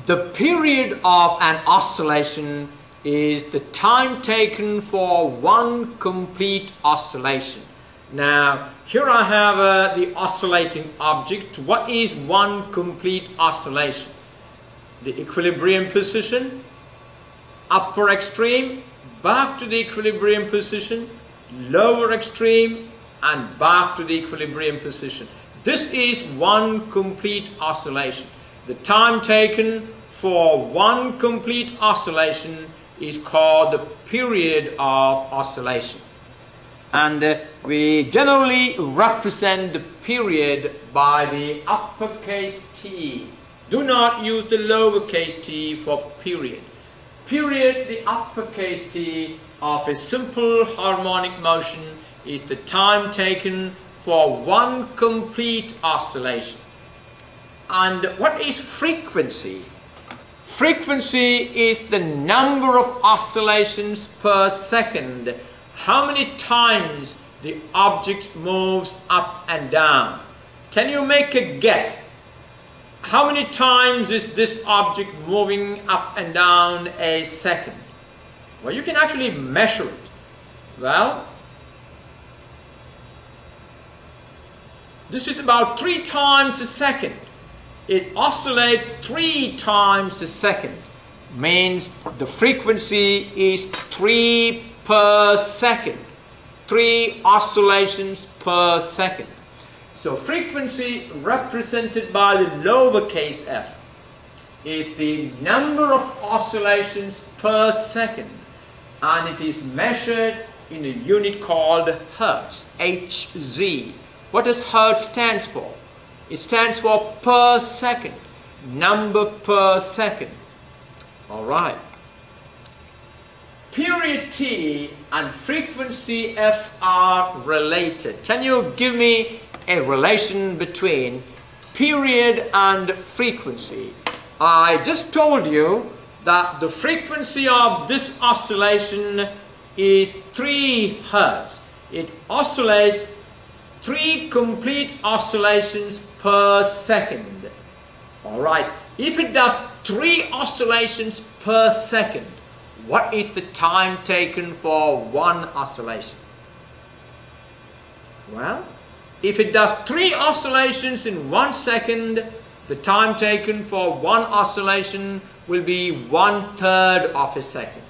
the period of an oscillation is the time taken for one complete oscillation. Now, here I have the oscillating object. What is one complete oscillation? The equilibrium position, upper extreme, back to the equilibrium position, lower extreme, and back to the equilibrium position. This is one complete oscillation. The time taken for one complete oscillation is called the period of oscillation. And we generally represent the period by the uppercase T. Do not use the lowercase t for period. Period, the uppercase T of a simple harmonic motion, is the time taken for one complete oscillation. And what is frequency? Frequency is the number of oscillations per second. How many times the object moves up and down. Can you make a guess? How many times is this object moving up and down a second? Well, you can actually measure it. Well, this is about 3 times a second. It oscillates 3 times a second. Means the frequency is 3 per second. 3 oscillations per second. So frequency represented by the lowercase f is the number of oscillations per second, and it is measured in a unit called Hertz, Hz. What does Hertz stand for? It stands for per second, number per second. All right. Period T and frequency f are related. Can you give me a relation between period and frequency? I just told you that the frequency of this oscillation is 3 Hertz. It oscillates 3 complete oscillations per second. Alright, if it does 3 oscillations per second, what is the time taken for one oscillation? Well, if it does 3 oscillations in 1 second, the time taken for one oscillation will be 1/3 of a second.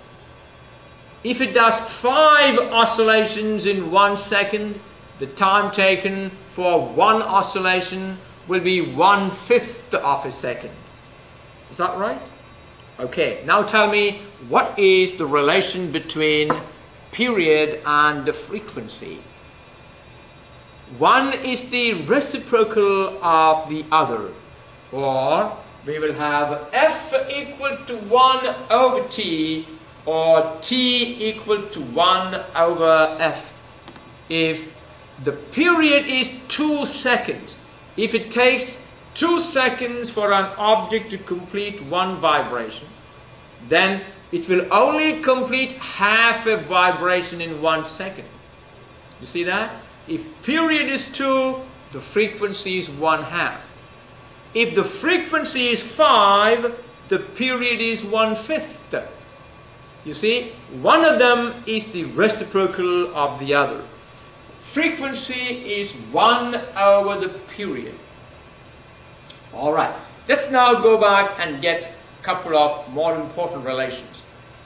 If it does 5 oscillations in 1 second, the time taken for one oscillation will be 1/5 of a second. Is that right? Okay, now tell me, what is the relation between period and the frequency? One is the reciprocal of the other, or we will have f equal to 1 over t, or t equal to 1 over f. If the period is 2 seconds, if it takes 2 seconds for an object to complete one vibration, then it will only complete half a vibration in 1 second. You see that? If period is 2, the frequency is 1/2. If the frequency is 5, the period is 1/5. You see, one of them is the reciprocal of the other. Frequency is 1 over the period. Alright, let's now go back and get a couple of more important relations.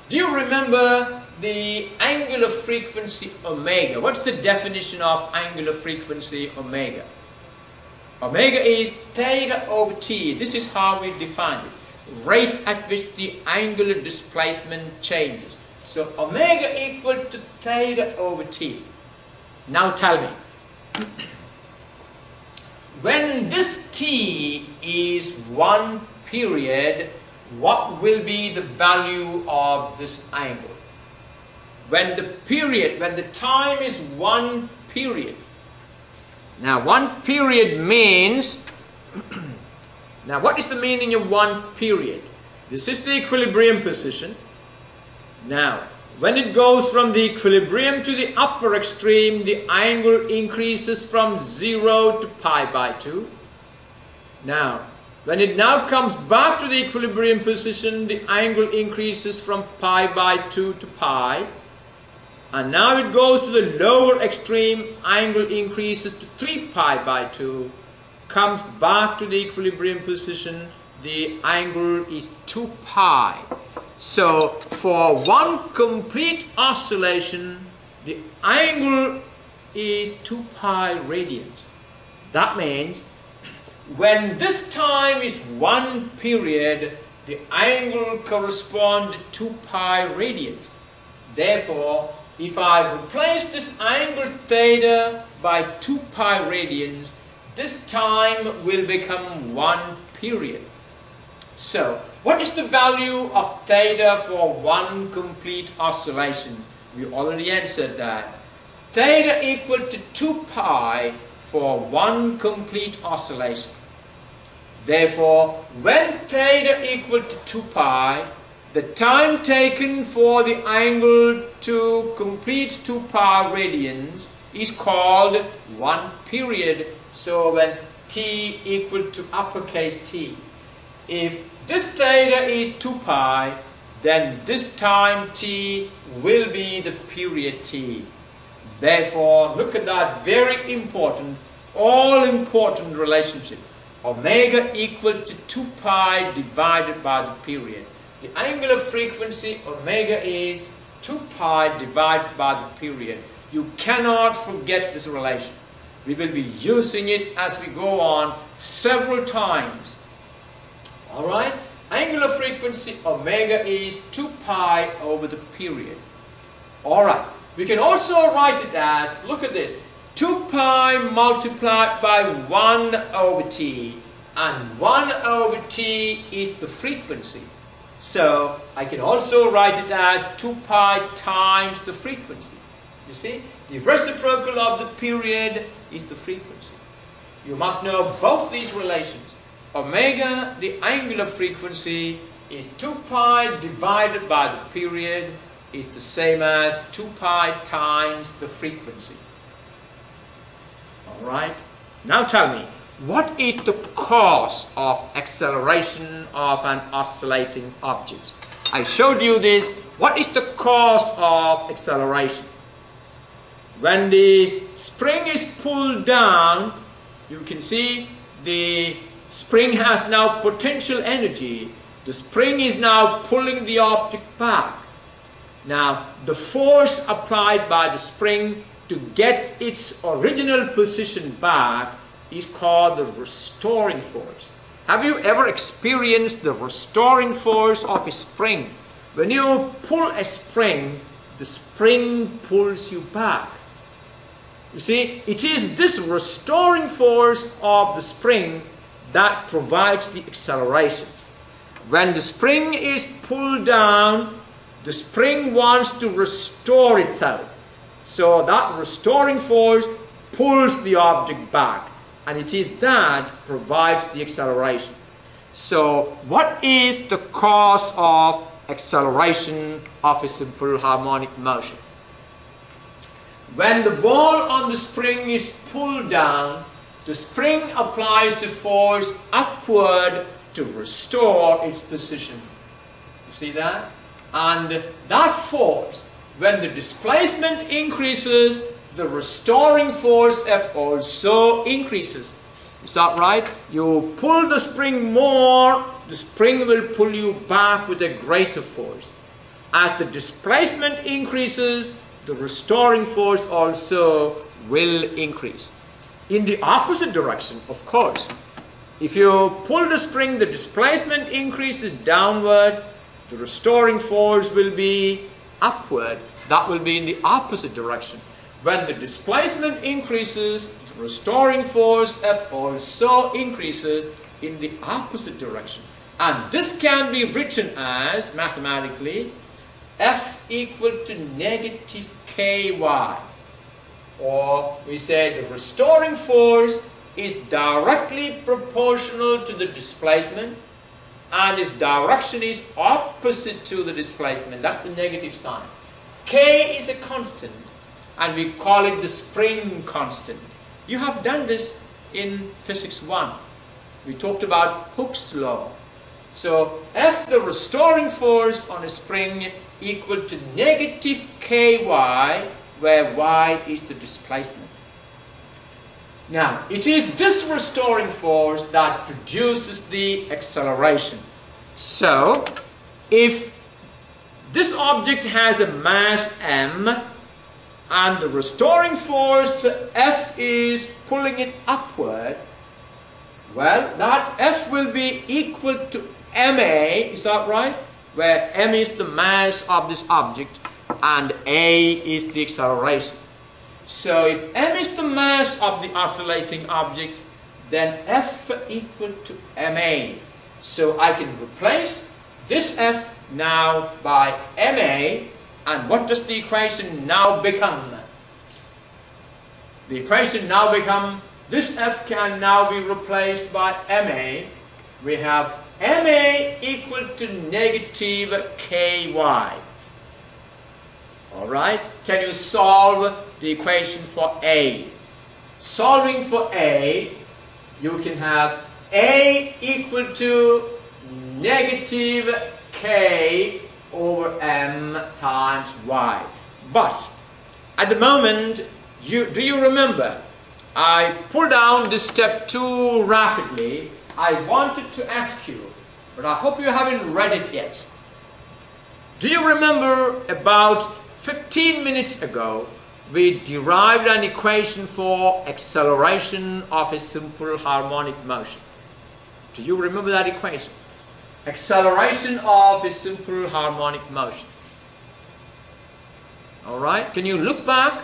Do you remember the angular frequency omega? What's the definition of angular frequency omega? Omega is theta over t. This is how we define it. Rate at which the angular displacement changes. So omega equal to theta over t. Now tell me, when this t is 1 period, what will be the value of this angle? When the time is 1 period. Now 1 period means, now what is the meaning of 1 period? This is the equilibrium position. Now, when it goes from the equilibrium to the upper extreme, the angle increases from 0 to pi by 2. Now, When it now comes back to the equilibrium position, the angle increases from pi by 2 to pi. And now it goes to the lower extreme, angle increases to 3 pi by 2, comes back to the equilibrium position, the angle is 2 pi. So for one complete oscillation, the angle is 2 pi radians. That means when this time is 1 period, the angle corresponds to 2 pi radians. Therefore, if I replace this angle theta by 2 pi radians, this time will become 1 period. So, what is the value of theta for one complete oscillation? We already answered that. Theta equal to 2 pi for one complete oscillation. Therefore, when theta equal to 2 pi, the time taken for the angle to complete 2 pi radians is called 1 period. So when t equal to uppercase T, if this theta is 2 pi, then this time t will be the period t. Therefore, look at that very important, all-important relationship. Omega equal to 2 pi divided by the period. The angular frequency omega is 2 pi divided by the period. You cannot forget this relation. We will be using it as we go on several times. Alright? Angular frequency omega is 2 pi over the period. Alright. We can also write it as, look at this, 2 pi multiplied by 1 over t. And 1 over t is the frequency. So, I can also write it as 2 pi times the frequency. You see, the reciprocal of the period is the frequency. You must know both these relations. Omega, the angular frequency, is 2 pi divided by the period, is the same as 2 pi times the frequency. Alright, now tell me, what is the cause of acceleration of an oscillating object? I showed you this. What is the cause of acceleration? When the spring is pulled down, you can see the spring has now potential energy. The spring is now pulling the object back. Now, the force applied by the spring to get its original position back is called the restoring force. Have you ever experienced the restoring force of a spring? When you pull a spring, the spring pulls you back. You see, it is this restoring force of the spring that provides the acceleration. When the spring is pulled down, the spring wants to restore itself. So that restoring force pulls the object back. And it is that provides the acceleration. So what is the cause of acceleration of a simple harmonic motion? When the ball on the spring is pulled down, the spring applies a force upward to restore its position. You see that? And that force, when the displacement increases, the restoring force F also increases. Is that right? You pull the spring more, the spring will pull you back with a greater force. As the displacement increases, the restoring force also will increase. In the opposite direction, of course. If you pull the spring, the displacement increases downward, the restoring force will be upward. That will be in the opposite direction. When the displacement increases, the restoring force F also increases in the opposite direction. And this can be written as, mathematically, F equal to negative ky. Or we say the restoring force is directly proportional to the displacement and its direction is opposite to the displacement. That's the negative sign. K is a constant, and we call it the spring constant. You have done this in Physics 1. We talked about Hooke's law. So F, the restoring force on a spring, equal to negative ky, where y is the displacement. Now, it is this restoring force that produces the acceleration. So, if this object has a mass m, and the restoring force F is pulling it upward, well, that F will be equal to ma, is that right? Where m is the mass of this object and a is the acceleration. So if m is the mass of the oscillating object, then F equal to ma. So I can replace this F now by ma, and what does the equation now become? The equation now becomes, this F can now be replaced by ma. We have ma equal to negative ky. Alright, can you solve the equation for A? Solving for A, you can have A equal to negative k over m times y. But at the moment, do you remember, I pulled down this step too rapidly. I wanted to ask you, but I hope you haven't read it yet. Do you remember about 15 minutes ago, we derived an equation for acceleration of a simple harmonic motion? Do you remember that equation? Acceleration of a simple harmonic motion. Alright, can you look back?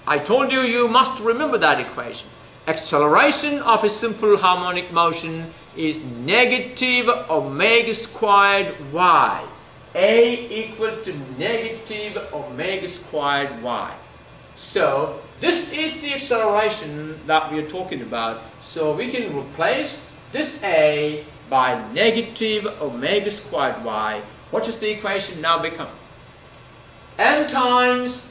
I told you, you must remember that equation. Acceleration of a simple harmonic motion is negative omega squared y. A equal to negative omega squared y. So this is the acceleration that we are talking about. So we can replace this A by negative omega squared y. What does the equation now become? M times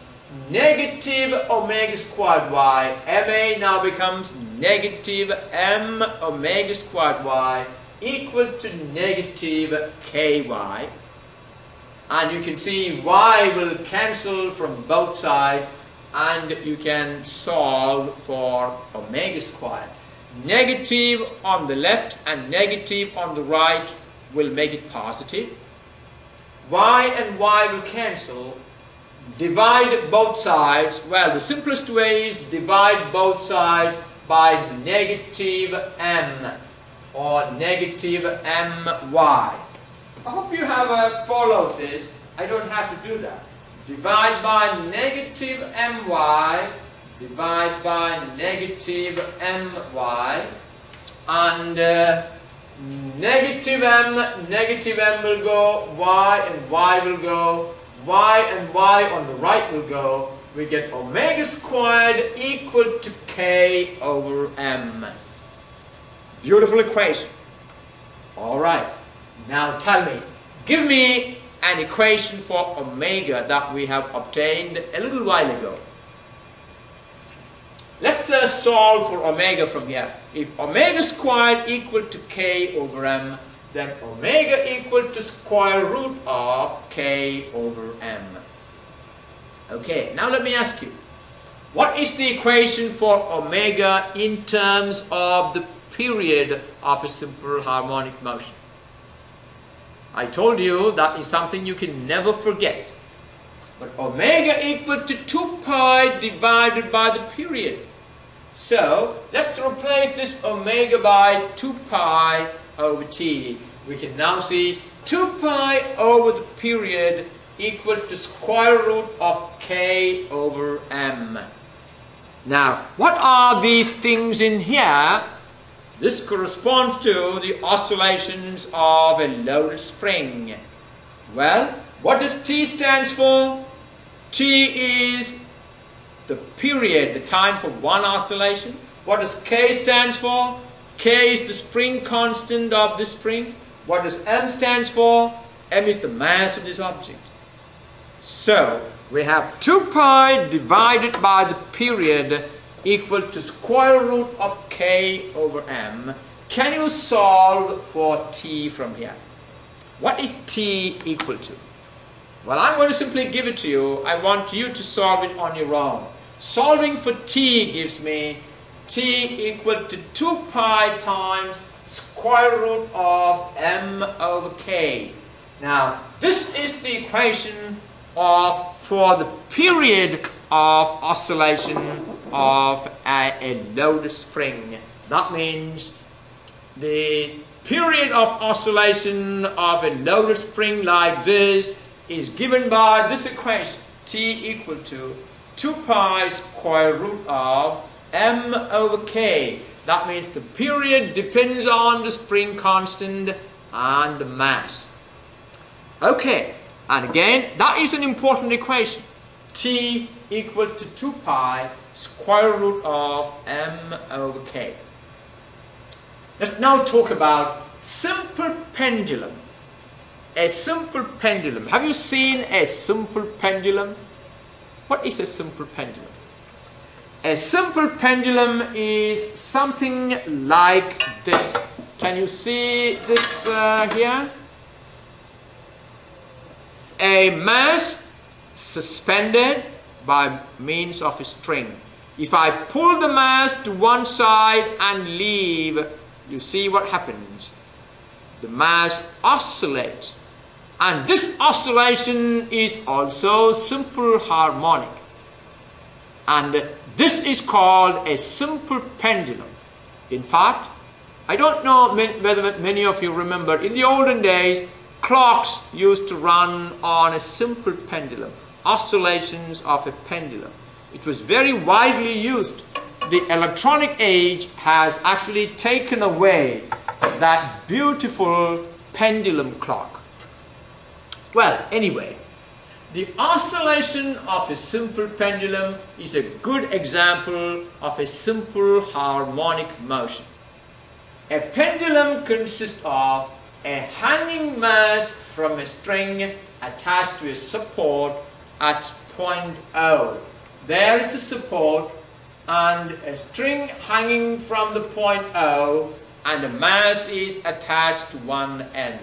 negative omega squared y. Ma now becomes negative m omega squared y equal to negative ky. And you can see y will cancel from both sides, and you can solve for omega squared. Negative on the left and negative on the right will make it positive. Y and y will cancel. Divide both sides. Well, the simplest way is divide both sides by negative m, or negative my. I hope you have followed this. I don't have to do that. Divide by negative my, divide by negative my, and negative m will go, y and y will go, y and y on the right will go. We get omega squared equal to k over m. Beautiful equation. Alright, now tell me, give me an equation for omega that we have obtained a little while ago. Let's solve for omega from here. If omega squared equal to k over m, then omega equal to square root of k over m. Okay, now let me ask you, what is the equation for omega in terms of the period of a simple harmonic motion? I told you that is something you can never forget. But omega equal to 2 pi divided by the period. So, let's replace this omega by 2 pi over t. We can now see 2 pi over the period equal to square root of k over m. Now, what are these things in here? This corresponds to the oscillations of a loaded spring. Well, what does T stands for? T is the period, the time for one oscillation. What does K stands for? K is the spring constant of this spring. What does M stands for? M is the mass of this object. So, we have 2 pi divided by the period equal to square root of k over m. Can you solve for t from here? What is t equal to? Well, I'm going to simply give it to you. I want you to solve it on your own. Solving for t gives me t equal to 2 pi times square root of m over k. Now, this is the equation for the period of oscillation of a loaded spring. That means the period of oscillation of a loaded spring like this is given by this equation, t equal to 2 pi square root of m over k. That means the period depends on the spring constant and the mass. Okay, and again, that is an important equation. T equal to 2 pi square root of m over k. Let's now talk about simple pendulum. A simple pendulum. Have you seen a simple pendulum? What is a simple pendulum? A simple pendulum is something like this. Can you see this here? A mass suspended by means of a string. If I pull the mass to one side and leave, you see what happens. The mass oscillates. And this oscillation is also simple harmonic. And this is called a simple pendulum. In fact, I don't know whether many of you remember, in the olden days, clocks used to run on a simple pendulum, oscillations of a pendulum. It was very widely used. The electronic age has actually taken away that beautiful pendulum clock. Well, anyway, the oscillation of a simple pendulum is a good example of a simple harmonic motion. A pendulum consists of a hanging mass from a string attached to a support at point O. There is the support and a string hanging from the point O, and the mass is attached to one end.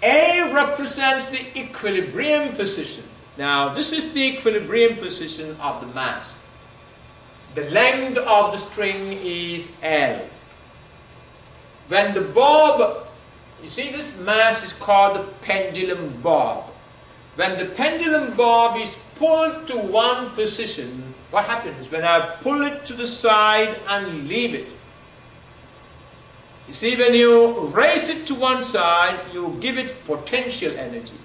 A represents the equilibrium position. Now, this is the equilibrium position of the mass. The length of the string is L. When the bob, you see this mass is called the pendulum bob. When the pendulum bob is pulled to one position, what happens? When I pull it to the side and leave it, you see, when you raise it to one side, you give it potential energy.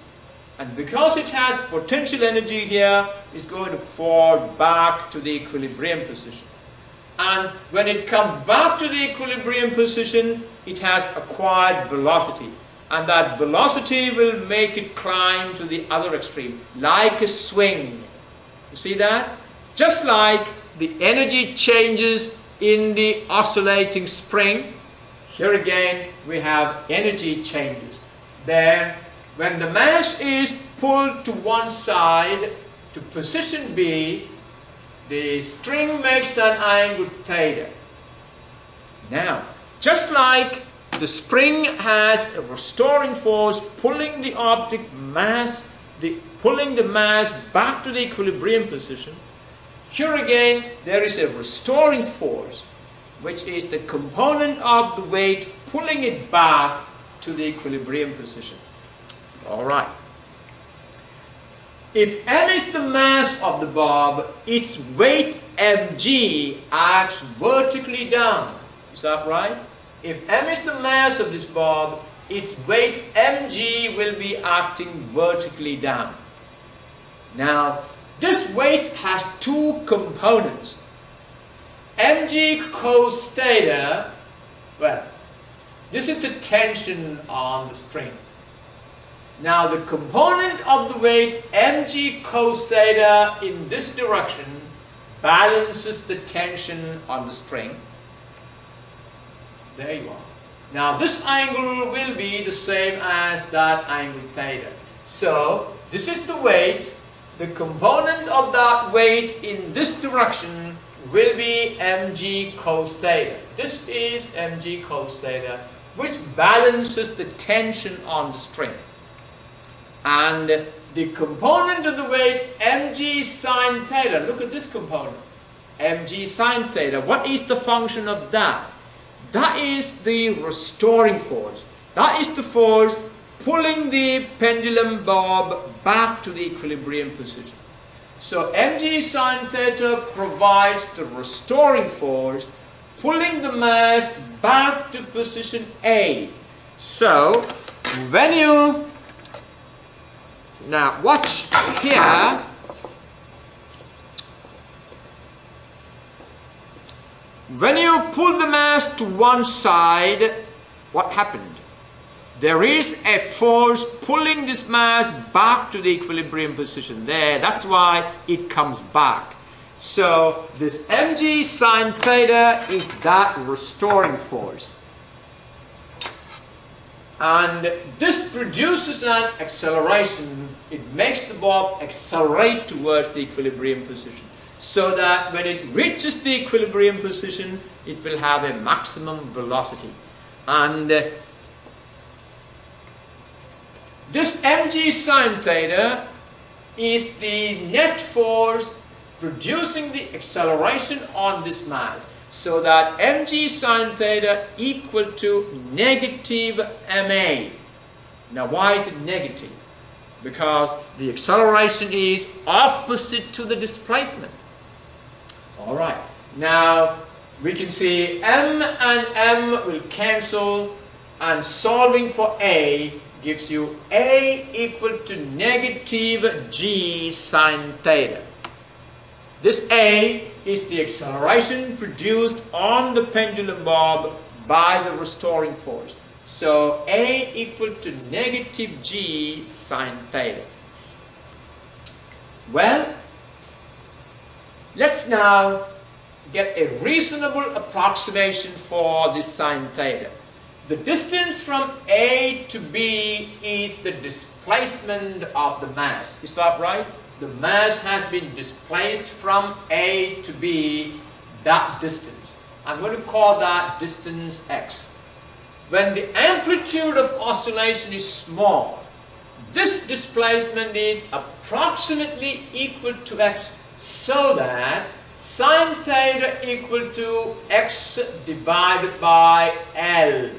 And because it has potential energy here, it's going to fall back to the equilibrium position. And when it comes back to the equilibrium position, it has acquired velocity. And that velocity will make it climb to the other extreme, like a swing. You see that? Just like the energy changes in the oscillating spring, here again we have energy changes. There, when the mass is pulled to one side, to position B, the string makes an angle theta. Now, just like the spring has a restoring force pulling the object mass, pulling the mass back to the equilibrium position, here again there is a restoring force, which is the component of the weight pulling it back to the equilibrium position. All right. If m is the mass of the bob, its weight mg acts vertically down. Is that right? If m is the mass of this bob, its weight mg will be acting vertically down. Now, this weight has two components. mg cos theta, well, this is the tension on the string. Now, the component of the weight mg cos theta in this direction balances the tension on the string. There you are. Now, this angle will be the same as that angle theta. So, this is the weight, the component of that weight in this direction will be mg cos theta. This is mg cos theta, which balances the tension on the string. And the component of the weight mg sine theta, look at this component, mg sine theta. What is the function of that? That is the restoring force. That is the force pulling the pendulum bob back to the equilibrium position. So mg sine theta provides the restoring force, pulling the mass back to position A. So when you now watch here, when you pull the mass to one side, what happened? There is a force pulling this mass back to the equilibrium position there. That's why it comes back. So this mg sine theta is that restoring force. And this produces an acceleration. It makes the bob accelerate towards the equilibrium position, so that when it reaches the equilibrium position, it will have a maximum velocity. And this mg sine theta is the net force producing the acceleration on this mass, so that mg sine theta equal to negative ma. Now why is it negative? Because the acceleration is opposite to the displacement. Alright, now we can see m and m will cancel, and solving for a gives you a equal to negative g sine theta. This a is the acceleration produced on the pendulum bob by the restoring force. So a equal to negative g sine theta. Well, let's now get a reasonable approximation for this sine theta. The distance from A to B is the displacement of the mass. Is that right? The mass has been displaced from A to B, that distance. I'm going to call that distance x. When the amplitude of oscillation is small, this displacement is approximately equal to x, so that sine theta equal to x divided by L.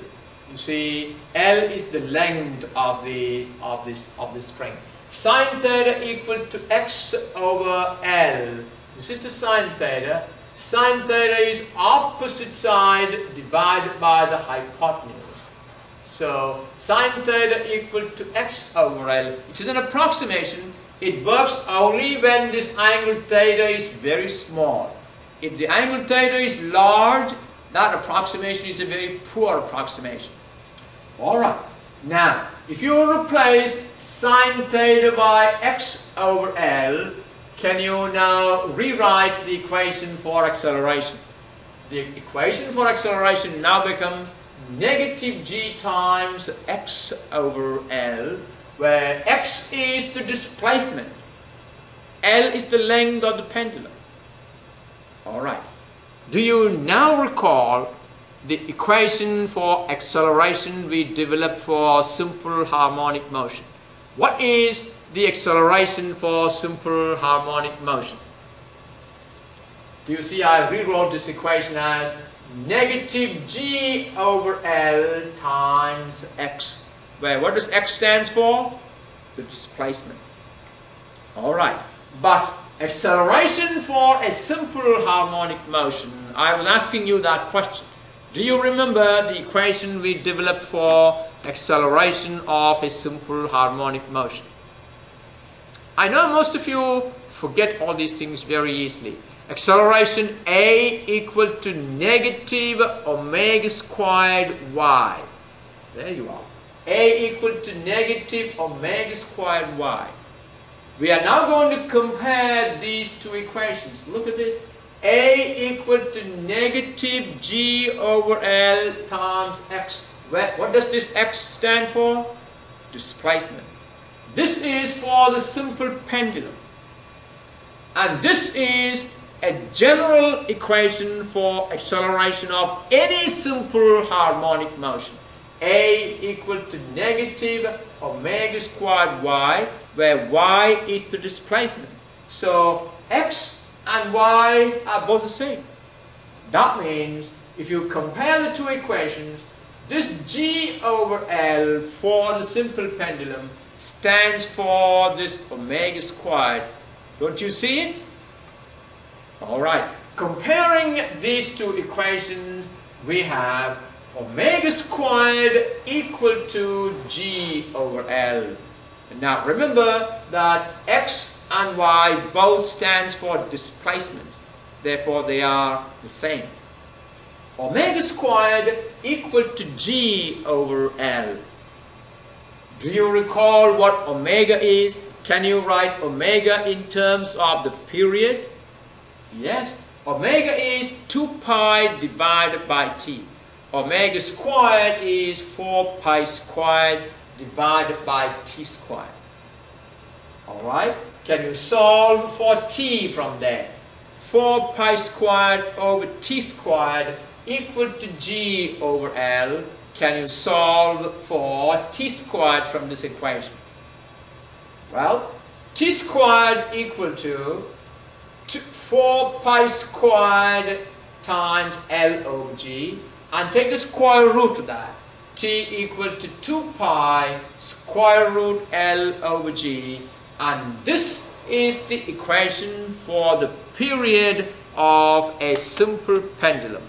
You see, L is the length of this string. Sine theta equal to x over L. This is the sine theta. Sine theta is opposite side divided by the hypotenuse. So sine theta equal to x over L, which is an approximation. It works only when this angle theta is very small. If the angle theta is large, that approximation is a very poor approximation. Alright, now if you replace sine theta by x over L, can you now rewrite the equation for acceleration? The equation for acceleration now becomes negative g times x over L, where x is the displacement, L is the length of the pendulum. Alright, do you now recall the equation for acceleration we developed for simple harmonic motion? What is the acceleration for simple harmonic motion? Do you see I rewrote this equation as negative g over L times x, where what does x stands for? The displacement. Alright, but acceleration for a simple harmonic motion, I was asking you that question. Do you remember the equation we developed for acceleration of a simple harmonic motion? I know most of you forget all these things very easily. Acceleration A equal to negative omega squared y. There you are. A equal to negative omega squared y. We are now going to compare these two equations. Look at this. A equal to negative g over L times x. What does this x stand for? Displacement. This is for the simple pendulum. And this is a general equation for acceleration of any simple harmonic motion. A equal to negative omega squared y, where y is the displacement. So x and y are both the same. That means if you compare the two equations, this G over L for the simple pendulum stands for this omega squared. Don't you see it? Alright, comparing these two equations, we have omega squared equal to G over L. Now remember that x and y both stands for displacement. Therefore they are the same. Omega squared equal to G over L. Do you recall what omega is? Can you write omega in terms of the period? Yes. Omega is 2 pi divided by t. Omega squared is 4 pi squared divided by t squared. Alright? Can you solve for t from there? 4 pi squared over t squared equal to G over L. Can you solve for t squared from this equation? Well, t squared equal to 4 pi squared times L over G, and take the square root of that. T equal to 2 pi square root L over G, and this is the equation for the period of a simple pendulum.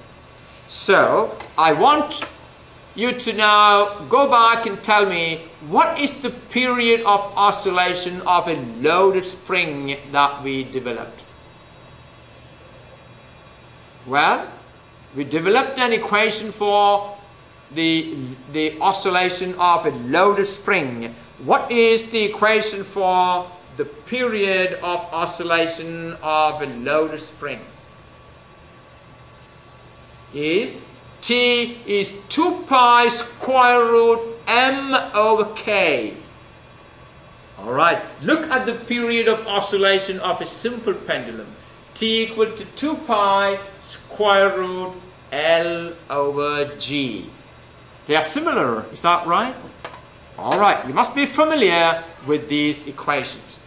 So I want you to now go back and tell me what is the period of oscillation of a loaded spring that we developed. Well, we developed an equation for the oscillation of a loaded spring. What is the equation for the period of oscillation of a loaded spring? Is T is 2 pi square root m over k. Alright, look at the period of oscillation of a simple pendulum. T equal to 2 pi square root L over G. They are similar, is that right? Alright, you must be familiar with these equations.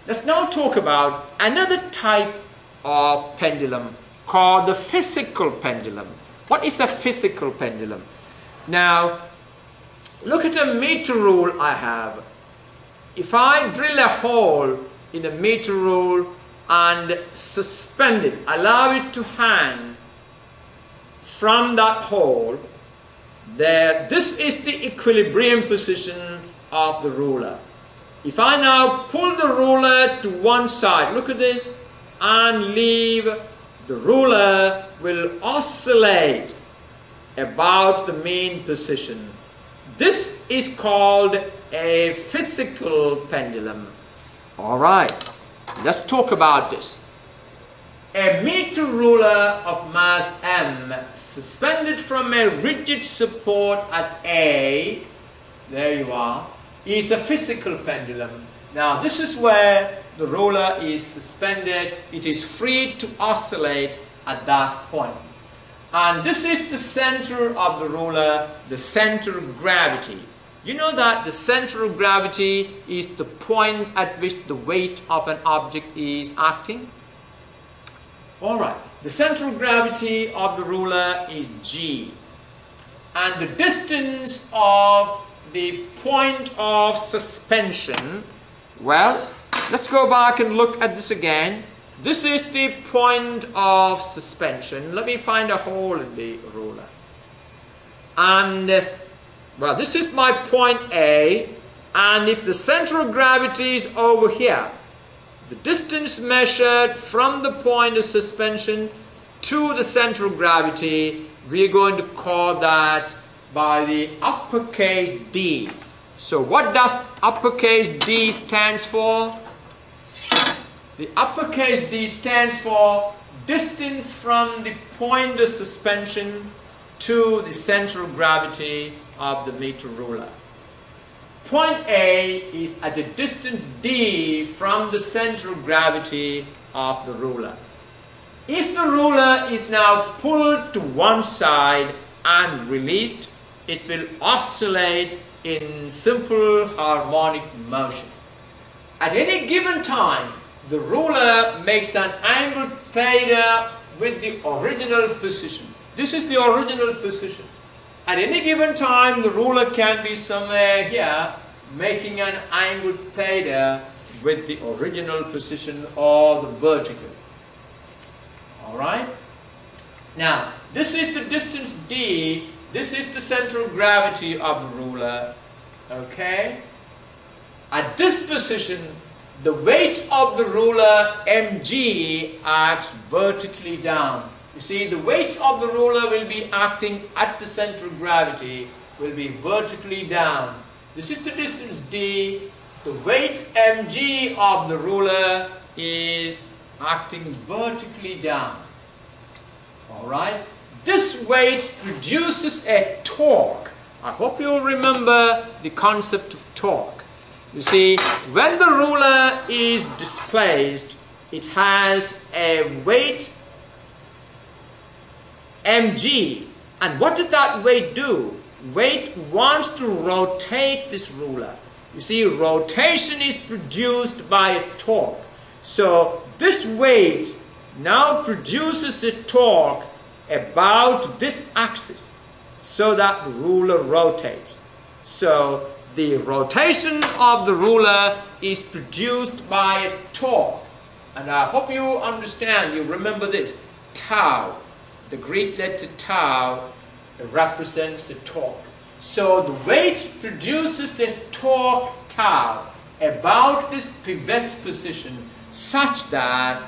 Let's now talk about another type of pendulum called the physical pendulum. What is a physical pendulum? Now, look at a meter rule I have. If I drill a hole in a meter rule and suspend it, allow it to hang from that hole, there, this is the equilibrium position of the ruler. If I now pull the ruler to one side, look at this, and leave, the ruler will oscillate about the mean position. This is called a physical pendulum. Alright, let's talk about this. A meter ruler of mass m suspended from a rigid support at A, there you are, is a physical pendulum. Now this is where the ruler is suspended. It is free to oscillate at that point. And this is the center of the ruler, the center of gravity. You know that the center of gravity is the point at which the weight of an object is acting? Alright, the center of gravity of the ruler is G. And the distance of the point of suspension, well, let's go back and look at this again. This is the point of suspension. Let me find a hole in the ruler. And, well, this is my point A. And if the center of gravity is over here, the distance measured from the point of suspension to the center of gravity, we are going to call that by the uppercase D. So what does uppercase D stands for? The uppercase D stands for distance from the point of suspension to the center of gravity of the meter ruler. point A is at a distance d from the center of gravity of the ruler. If the ruler is now pulled to one side and released, it will oscillate in simple harmonic motion. At any given time, the ruler makes an angle theta with the original position. This is the original position. At any given time, the ruler can be somewhere here, making an angle theta with the original position or the vertical. Alright? Now, this is the distance d. This is the center of gravity of the ruler. Okay? At this position, the weight of the ruler mg acts vertically down. You see, the weight of the ruler will be acting at the center of gravity, will be vertically down. This is the distance d. The weight mg of the ruler is acting vertically down. Alright? This weight produces a torque. I hope you'll remember the concept of torque. You see, when the ruler is displaced, it has a weight mg. And what does that weight do? Weight wants to rotate this ruler. You see, rotation is produced by a torque. So this weight now produces a torque about this axis so that the ruler rotates. So the rotation of the ruler is produced by a torque. And I hope you understand, you remember this. Tau, the Greek letter tau, represents the torque. So the weight produces the torque tau about this pivot position such that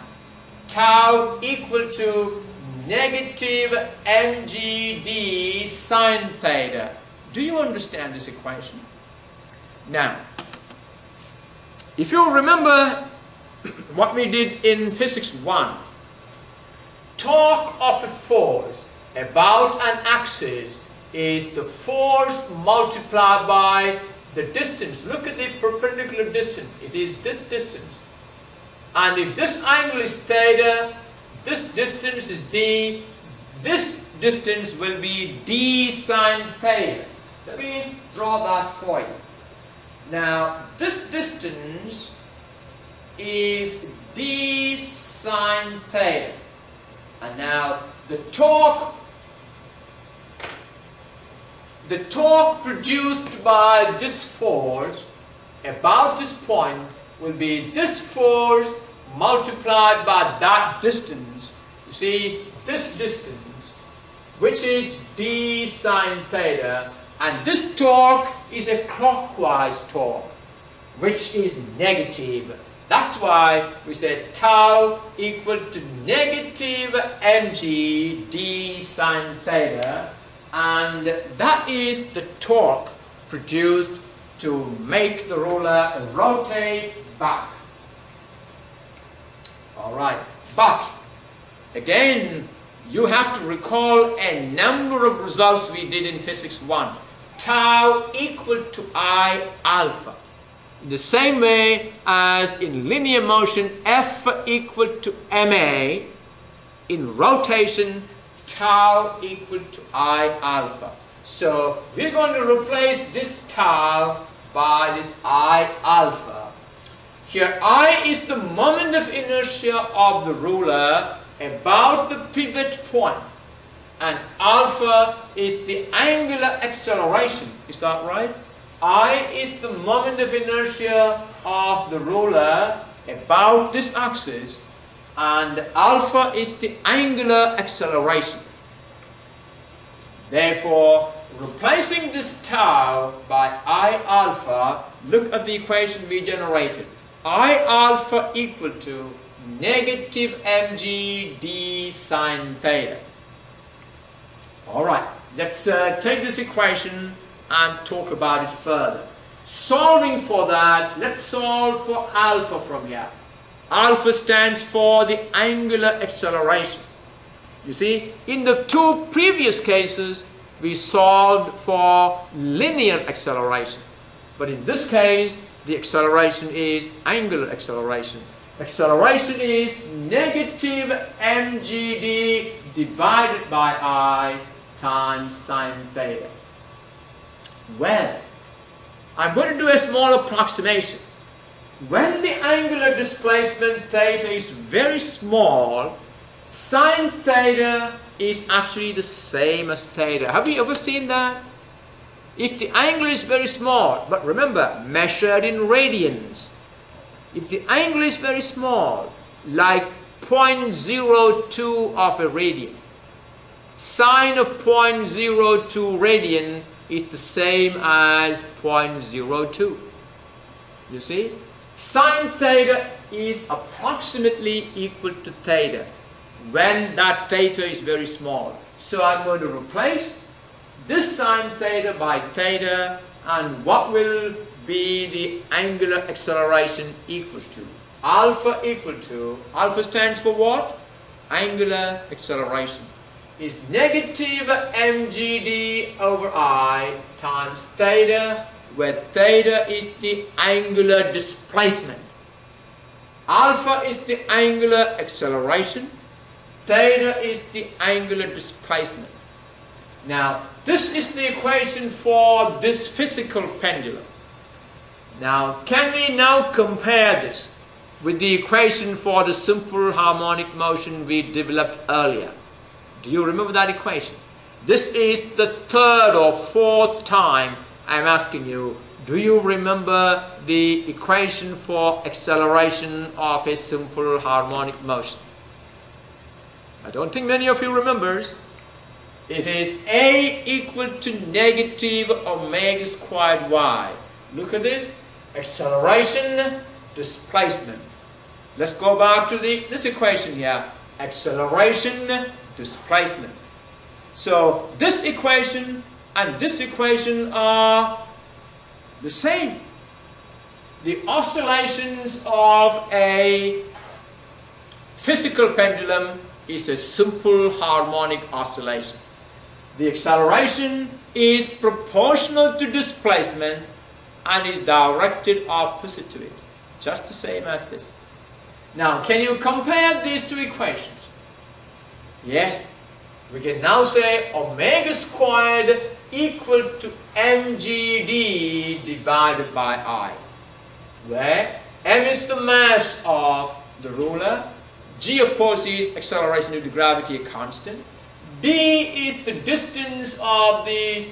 tau equal to negative mgd sine theta. Do you understand this equation? Now, if you remember what we did in Physics 1, torque of a force about an axis is the force multiplied by the distance. Look at the perpendicular distance. It is this distance. And if this angle is theta, this distance is d, this distance will be d sine theta. Let me draw that for you. Now, this distance is d sine theta. And now, the torque produced by this force about this point will be this force multiplied by that distance. You see, this distance, which is d sine theta, and this torque is a clockwise torque, which is negative. That's why we say tau equal to negative mg d sine theta, and that is the torque produced to make the ruler rotate back. Alright, but again, you have to recall a number of results we did in Physics 1. Tau equal to I alpha. In the same way as in linear motion, F equal to ma. In rotation, tau equal to I alpha. So we're going to replace this tau by this I alpha. Here I is the moment of inertia of the ruler about the pivot point, and alpha is the angular acceleration. Is that right? I is the moment of inertia of the ruler about this axis, and alpha is the angular acceleration. Therefore, replacing this tau by I alpha, look at the equation we generated. I alpha equal to negative mg d sine theta. Alright, let's take this equation and talk about it further. Solving for that, let's solve for alpha from here. Alpha stands for the angular acceleration. You see, in the two previous cases, we solved for linear acceleration. But in this case, the acceleration is angular acceleration. Acceleration is negative mgd divided by I times sine theta. Well, I'm going to do a small approximation. When the angular displacement theta is very small, sine theta is actually the same as theta. Have you ever seen that? If the angle is very small, but remember, measured in radians. If the angle is very small, like 0.02 of a radian, sine of 0.02 radian is the same as 0.02. You see? Sine theta is approximately equal to theta when that theta is very small. So I'm going to replace this sine theta by theta, and what will be the angular acceleration equal to? Alpha equal to, alpha stands for what? Angular acceleration is negative mgd over I times theta, where theta is the angular displacement. Alpha is the angular acceleration, theta is the angular displacement. Now, this is the equation for this physical pendulum. Now, can we now compare this with the equation for the simple harmonic motion we developed earlier? Do you remember that equation? This is the third or fourth time I'm asking you, do you remember the equation for acceleration of a simple harmonic motion? I don't think many of you remembers. It is A equal to negative omega squared y. Look at this. Acceleration, displacement. Let's go back to this equation here. Acceleration, displacement. So this equation and this equation are the same. The oscillations of a physical pendulum is a simple harmonic oscillation. The acceleration is proportional to displacement and is directed opposite to it. Just the same as this. Now, can you compare these two equations? Yes. We can now say omega squared equal to mgd divided by I, where m is the mass of the ruler, g of course is acceleration due to gravity, a constant, d is the distance of the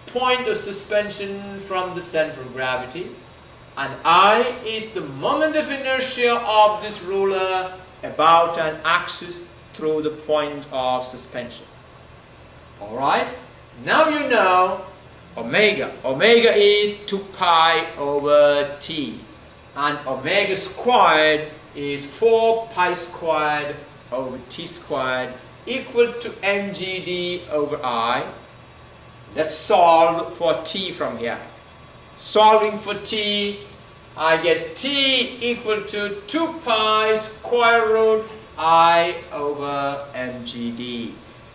point of suspension from the center of gravity, and I is the moment of inertia of this ruler about an axis through the point of suspension. Alright, now you know omega. Omega is 2 pi over t, and omega squared is 4 pi squared over t squared equal to mgd over I. Let's solve for t from here. Solving for t, I get t equal to 2 pi square root I over mgd.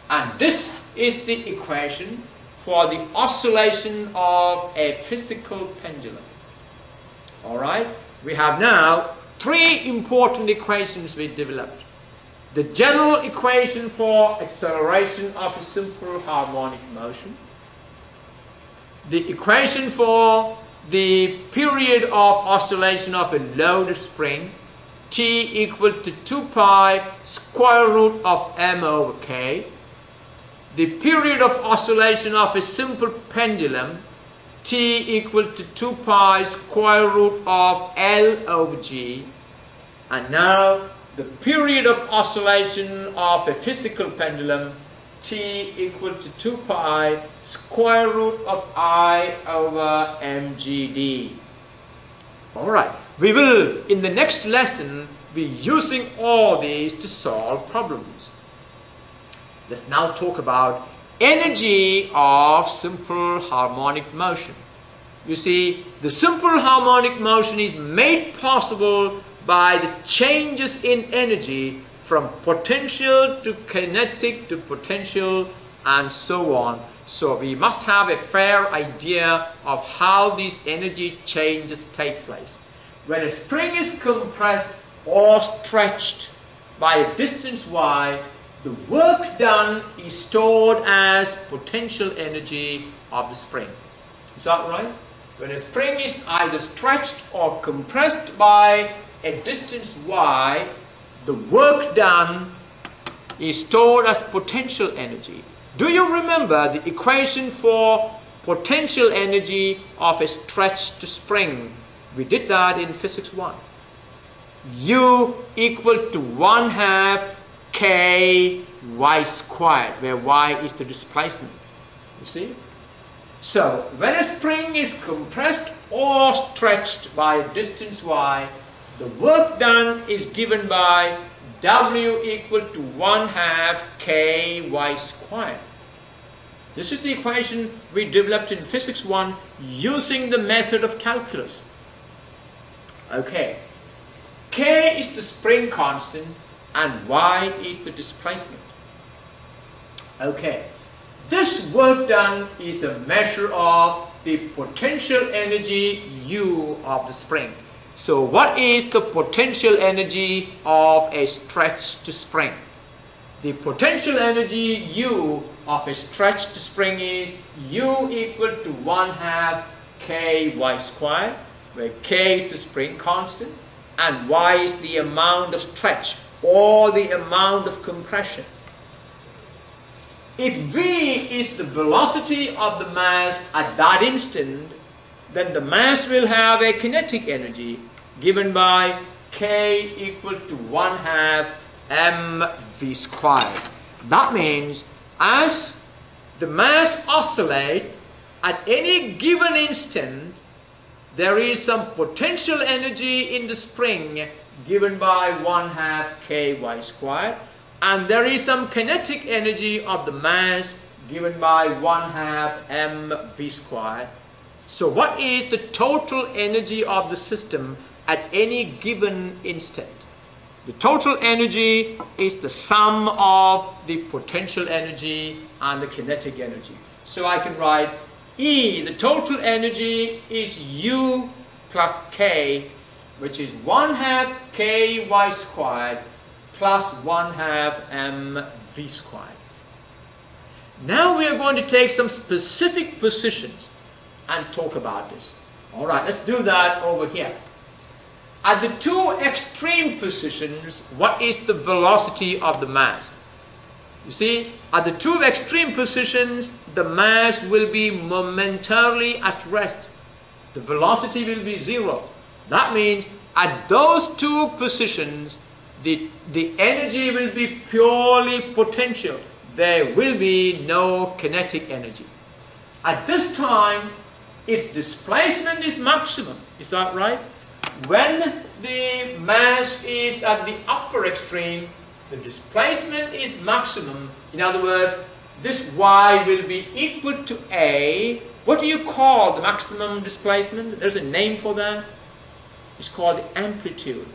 And this is the equation for the oscillation of a physical pendulum. Alright, we have now 3 important equations we developed. The general equation for acceleration of a simple harmonic motion, the equation for the period of oscillation of a loaded spring, t equal to 2 pi square root of m over k, the period of oscillation of a simple pendulum, t equal to 2 pi square root of L over g, and now the period of oscillation of a physical pendulum, t equal to 2 pi square root of I over mgd. Alright, we will in the next lesson be using all these to solve problems. Let's now talk about energy of simple harmonic motion. You see, the simple harmonic motion is made possible by the changes in energy from potential to kinetic to potential and so on, So we must have a fair idea of how these energy changes take place. When a spring is compressed or stretched by a distance y, the work done is stored as potential energy of the spring. Is that right? When a spring is either stretched or compressed by a distance y, the work done is stored as potential energy. Do you remember the equation for potential energy of a stretched spring? We did that in Physics 1. U equal to 1/2 k y squared, where y is the displacement. You see? So, when a spring is compressed or stretched by a distance y, the work done is given by W equal to 1/2 k y squared. This is the equation we developed in Physics 1 using the method of calculus. Okay, k is the spring constant and y is the displacement. Okay, this work done is a measure of the potential energy U of the spring. So what is the potential energy of a stretched spring? The potential energy U of a stretched spring is U equal to 1/2 k y squared, where k is the spring constant and y is the amount of stretch or the amount of compression. If v is the velocity of the mass at that instant, then the mass will have a kinetic energy given by k equal to 1/2 mv squared. That means as the mass oscillates at any given instant, there is some potential energy in the spring given by 1/2 ky squared, and there is some kinetic energy of the mass given by 1/2 mv squared. So what is the total energy of the system at any given instant? The total energy is the sum of the potential energy and the kinetic energy. So I can write E, the total energy is U plus K, which is 1/2 ky squared plus 1/2 mv squared. Now we are going to take some specific positions and talk about this. All right, let's do that over here. At the two extreme positions, what is the velocity of the mass? You see, at the two extreme positions, the mass will be momentarily at rest. The velocity will be 0. That means at those two positions, the energy will be purely potential. There will be no kinetic energy. At this time, its displacement is maximum. Is that right? When the mass is at the upper extreme, the displacement is maximum. In other words, this y will be equal to a. What do you call the maximum displacement? There's a name for that. It's called the amplitude.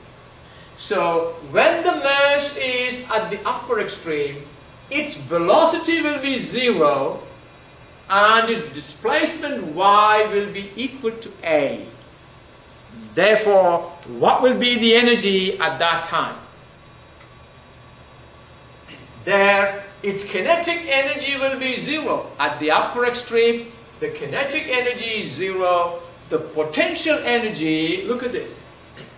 So when the mass is at the upper extreme, its velocity will be 0 and its displacement y will be equal to a. Therefore, what will be the energy at that time? There, its kinetic energy will be 0. At the upper extreme, the kinetic energy is 0. The potential energy, look at this.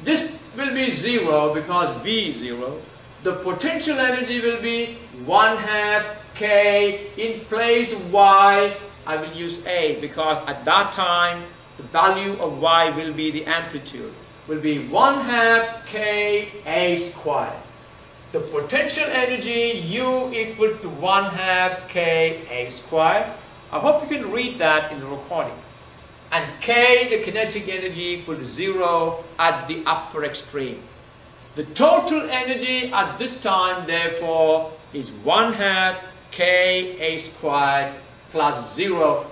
This will be 0 because V is 0. The potential energy will be 1/2 K. In place of Y, I will use A because at that time, the value of y will be the amplitude, will be 1/2 k a squared. The potential energy U equal to 1/2 k a squared. I hope you can read that in the recording. And K, the kinetic energy, equal to 0 at the upper extreme. The total energy at this time, therefore, is 1/2 k a squared plus 0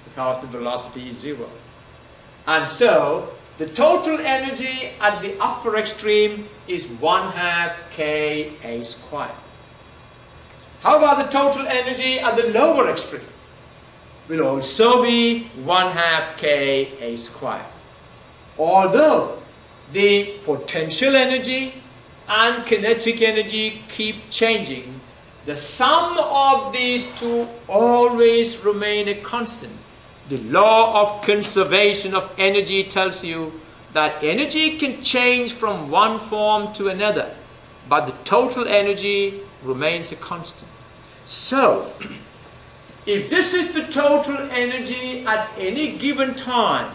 because the velocity is 0. And so, the total energy at the upper extreme is 1/2 k a squared. How about the total energy at the lower extreme? will also be 1/2 k a squared. Although the potential energy and kinetic energy keep changing, the sum of these two always remain a constant. The law of conservation of energy tells you that energy can change from one form to another, but the total energy remains a constant. So, if this is the total energy at any given time,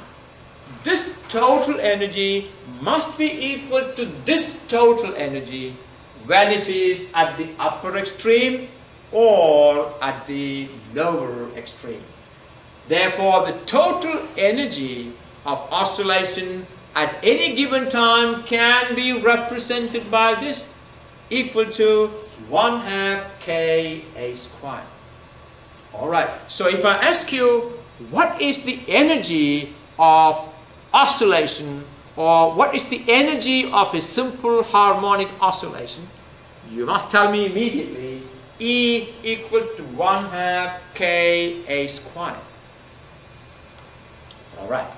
this total energy must be equal to this total energy when it is at the upper extreme or at the lower extreme. Therefore, the total energy of oscillation at any given time can be represented by this, equal to 1/2 k a squared. Alright, so if I ask you, what is the energy of oscillation, or what is the energy of a simple harmonic oscillation, you must tell me immediately E equal to 1/2 k a squared. Alright.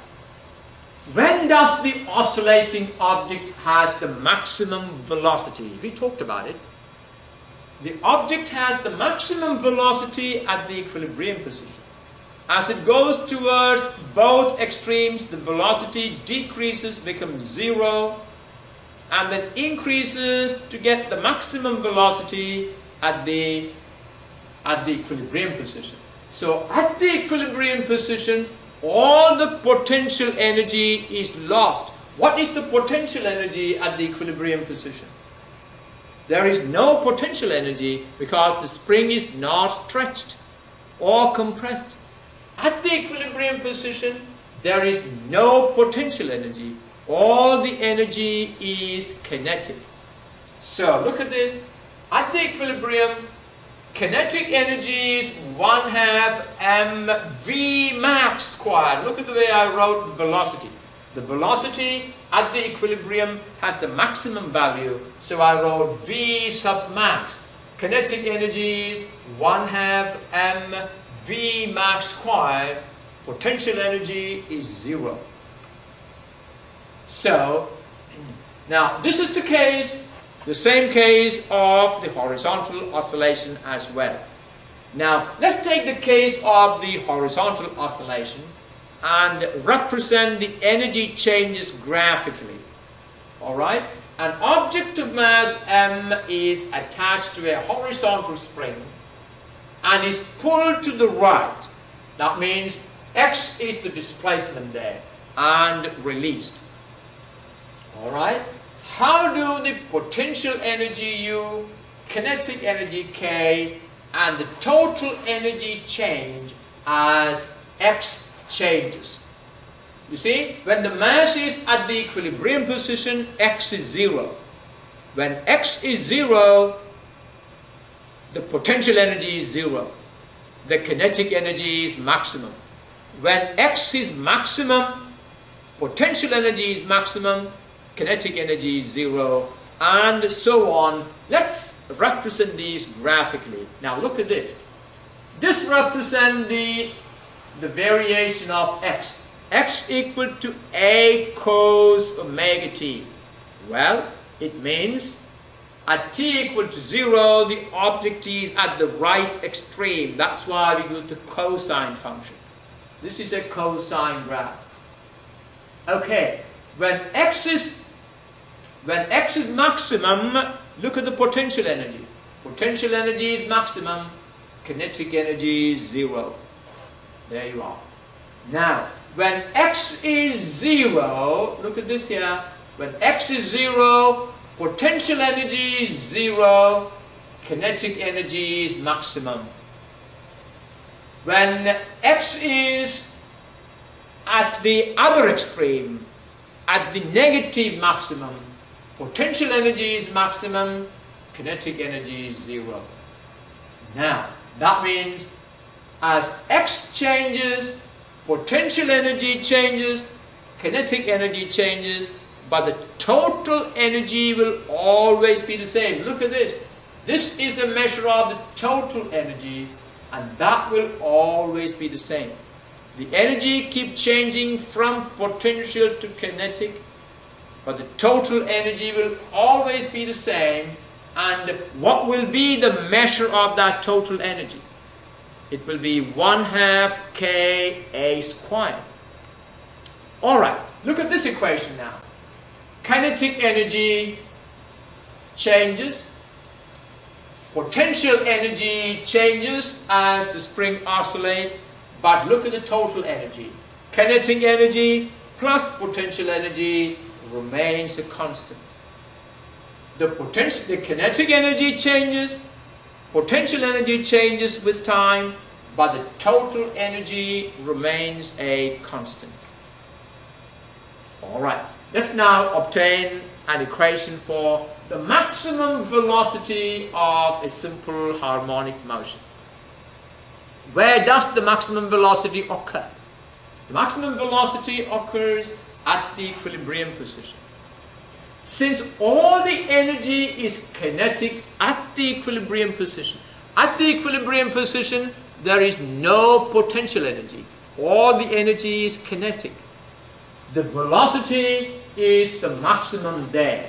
When does the oscillating object have the maximum velocity? We talked about it. The object has the maximum velocity at the equilibrium position. As it goes towards both extremes, the velocity decreases, becomes 0, and then increases to get the maximum velocity at the equilibrium position. So at the equilibrium position, all the potential energy is lost. What is the potential energy at the equilibrium position? There is no potential energy because the spring is not stretched or compressed. At the equilibrium position, there is no potential energy. All the energy is kinetic. So look at this. At the equilibrium, kinetic energy is 1/2 mv max squared. Look at the way I wrote velocity. The velocity at the equilibrium has the maximum value, so I wrote v sub max. Kinetic energy is 1/2 mv max squared. Potential energy is 0. So, now this is the case, the same case of the horizontal oscillation as well. Now, let's take the case of the horizontal oscillation and represent the energy changes graphically. Alright? An object of mass m is attached to a horizontal spring and is pulled to the right. That means x is the displacement there, and released. Alright? How do the potential energy U, kinetic energy K, and the total energy change as x changes? You see, when the mass is at the equilibrium position, x is 0. When x is 0, the potential energy is 0. The kinetic energy is maximum. When x is maximum, potential energy is maximum, kinetic energy is 0, and so on. Let's represent these graphically. Now look at this. This represents the variation of x. X equal to a cos omega t. Well, it means at t equal to 0, the object is at the right extreme. That's why we use the cosine function. This is a cosine graph. Okay, when x is maximum, look at the potential energy. Potential energy is maximum, kinetic energy is 0. There you are. Now, when x is 0, look at this here. When x is 0, potential energy is 0, kinetic energy is maximum. When x is at the other extreme, at the negative maximum, potential energy is maximum, kinetic energy is 0. Now, that means as x changes, potential energy changes, kinetic energy changes, but the total energy will always be the same. Look at this. This is a measure of the total energy, and that will always be the same. The energy keeps changing from potential to kinetic, but the total energy will always be the same. And what will be the measure of that total energy? It will be 1/2 Ka squared. Alright, look at this equation now. Kinetic energy changes, potential energy changes as the spring oscillates, but look at the total energy. Kinetic energy plus potential energy remains a constant. The kinetic energy changes, potential energy changes with time, but the total energy remains a constant. Alright, let's now obtain an equation for the maximum velocity of a simple harmonic motion. Where does the maximum velocity occur? The maximum velocity occurs at the equilibrium position. Since all the energy is kinetic at the equilibrium position, there is no potential energy. All the energy is kinetic. The velocity is the maximum there.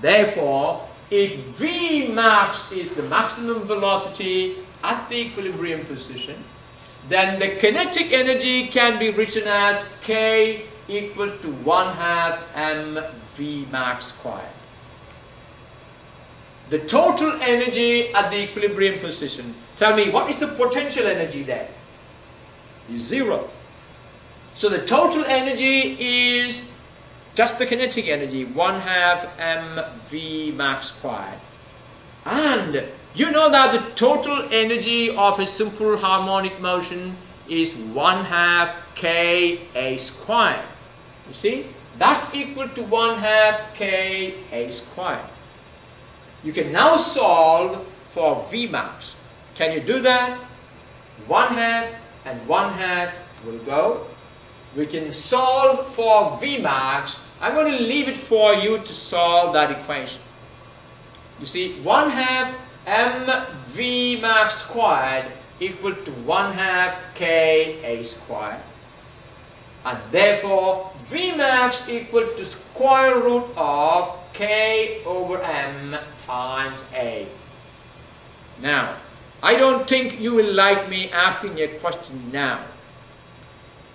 Therefore, if Vmax is the maximum velocity at the equilibrium position, then the kinetic energy can be written as K equal to 1/2 mVmax squared. The total energy at the equilibrium position, tell me, what is the potential energy there? Is 0. So the total energy is just the kinetic energy, 1/2 mVmax squared. And you know that the total energy of a simple harmonic motion is 1/2 Ka squared. You see, that's equal to 1/2 Ka squared. You can now solve for Vmax. Can you do that? 1/2 and 1/2 will go. We can solve for Vmax. I'm going to leave it for you to solve that equation. You see, 1/2 mVmax squared equal to 1/2 Ka squared. And therefore, Vmax equal to square root of K over m times A. Now, I don't think you will like me asking a question now.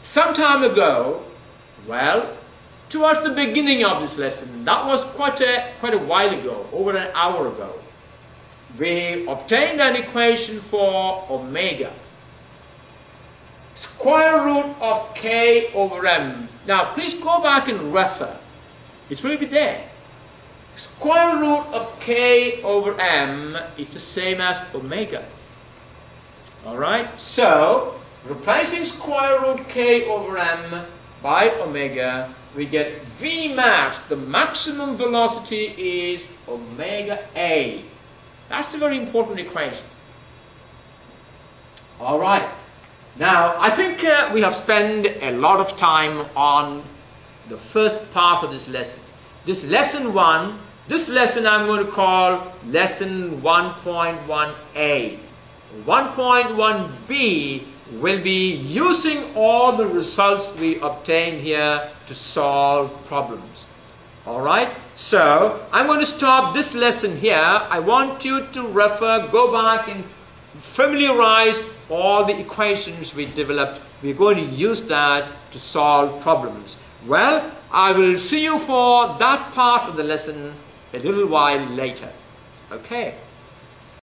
Some time ago, well, towards the beginning of this lesson, that was quite a while ago, over an hour ago, we obtained an equation for omega. Square root of K over m. Now, please go back and refer. It will be there. Square root of K over m is the same as omega. Alright, so replacing square root K over m by omega, we get Vmax, the maximum velocity is omega A. That's a very important equation. Alright, now I think we have spent a lot of time on the first part of this lesson. This lesson 1, this lesson I'm going to call lesson 1.1a. 1.1b will be using all the results we obtained here to solve problems. Alright, so I'm going to stop this lesson here. I want you to refer, go back and familiarize all the equations we developed. We're going to use that to solve problems. Well, I will see you for that part of the lesson a little while later. Okay.